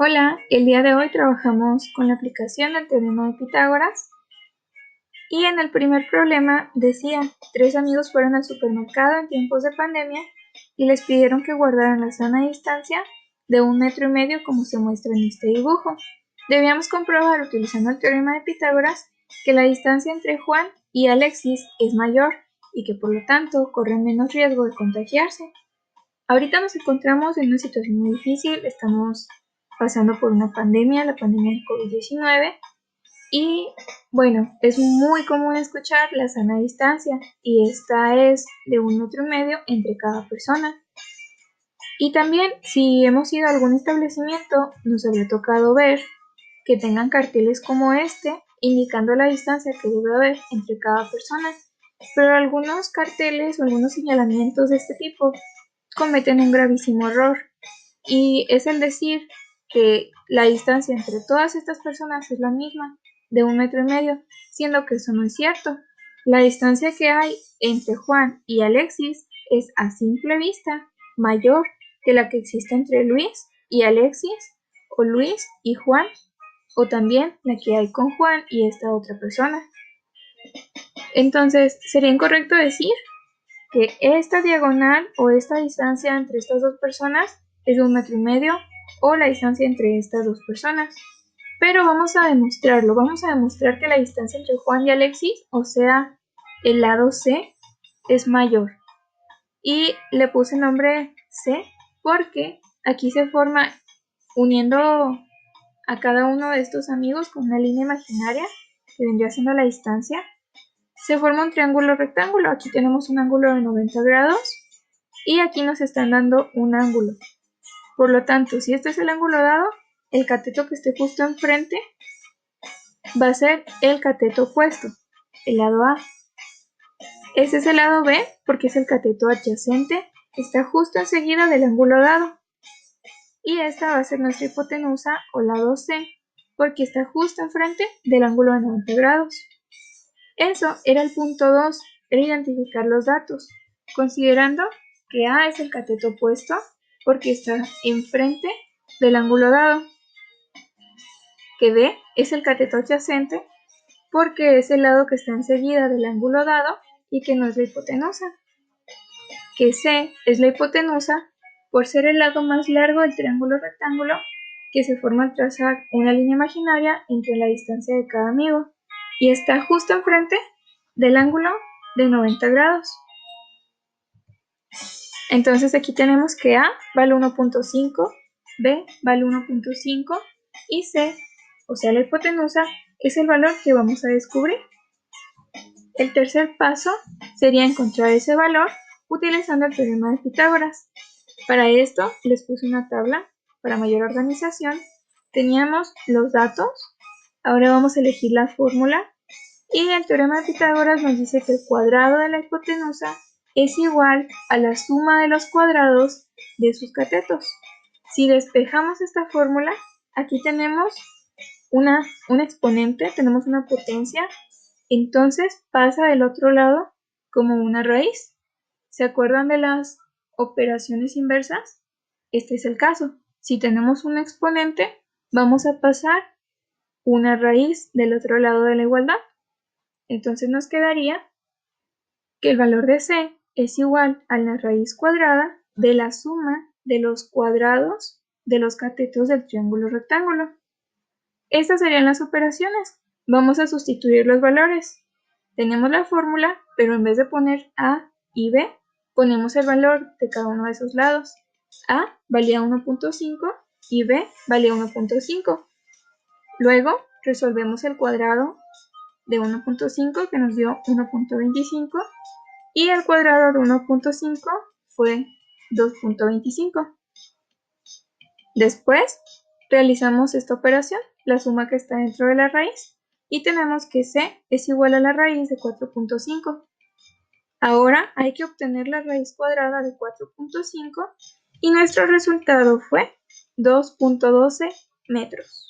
Hola, el día de hoy trabajamos con la aplicación del teorema de Pitágoras y en el primer problema decía, tres amigos fueron al supermercado en tiempos de pandemia y les pidieron que guardaran la sana distancia de 1,5 metros como se muestra en este dibujo. Debíamos comprobar utilizando el teorema de Pitágoras que la distancia entre Juan y Alexis es mayor y que por lo tanto corren menos riesgo de contagiarse. Ahorita nos encontramos en una situación muy difícil, estamos pasando por una pandemia, la pandemia del COVID-19, y bueno, es muy común escuchar la sana distancia, y esta es de 1,5 metros entre cada persona. Y también, si hemos ido a algún establecimiento, nos habría tocado ver que tengan carteles como este, indicando la distancia que debe haber entre cada persona, pero algunos carteles o algunos señalamientos de este tipo cometen un gravísimo error, y es el decir que la distancia entre todas estas personas es la misma, de 1,5 metros, siendo que eso no es cierto. La distancia que hay entre Juan y Alexis es a simple vista mayor que la que existe entre Luis y Alexis, o Luis y Juan, o también la que hay con Juan y esta otra persona. Entonces, sería incorrecto decir que esta diagonal o esta distancia entre estas dos personas es de 1,5 metros o la distancia entre estas dos personas. Pero vamos a demostrarlo, vamos a demostrar que la distancia entre Juan y Alexis, o sea, el lado C, es mayor. Y le puse nombre C porque aquí se forma, uniendo a cada uno de estos amigos con una línea imaginaria que vendría siendo la distancia, se forma un triángulo rectángulo. Aquí tenemos un ángulo de 90 grados y aquí nos están dando un ángulo. Por lo tanto, si este es el ángulo dado, el cateto que esté justo enfrente va a ser el cateto opuesto, el lado A. Este es el lado B porque es el cateto adyacente, está justo enseguida del ángulo dado. Y esta va a ser nuestra hipotenusa o lado C porque está justo enfrente del ángulo de 90 grados. Eso era el punto 2, era identificar los datos, considerando que A es el cateto opuesto porque está enfrente del ángulo dado, que B es el cateto adyacente porque es el lado que está enseguida del ángulo dado y que no es la hipotenusa, que C es la hipotenusa por ser el lado más largo del triángulo rectángulo que se forma al trazar una línea imaginaria entre la distancia de cada amigo y está justo enfrente del ángulo de 90 grados. Entonces aquí tenemos que A vale 1,5, B vale 1,5 y C, o sea la hipotenusa, es el valor que vamos a descubrir. El tercer paso sería encontrar ese valor utilizando el teorema de Pitágoras. Para esto les puse una tabla para mayor organización. Teníamos los datos, ahora vamos a elegir la fórmula y el teorema de Pitágoras nos dice que el cuadrado de la hipotenusa es igual a la suma de los cuadrados de sus catetos. Si despejamos esta fórmula, aquí tenemos un exponente, tenemos una potencia, entonces pasa del otro lado como una raíz. ¿Se acuerdan de las operaciones inversas? Este es el caso. Si tenemos un exponente, vamos a pasar una raíz del otro lado de la igualdad. Entonces nos quedaría que el valor de C es igual a la raíz cuadrada de la suma de los cuadrados de los catetos del triángulo rectángulo. Estas serían las operaciones. Vamos a sustituir los valores. Tenemos la fórmula, pero en vez de poner A y B, ponemos el valor de cada uno de esos lados. A valía 1,5 y B valía 1,5. Luego resolvemos el cuadrado de 1,5 que nos dio 1,25 y el cuadrado de 1,5 fue 2,25. Después realizamos esta operación, la suma que está dentro de la raíz, y tenemos que C es igual a la raíz de 4,5. Ahora hay que obtener la raíz cuadrada de 4,5 y nuestro resultado fue 2,12 metros.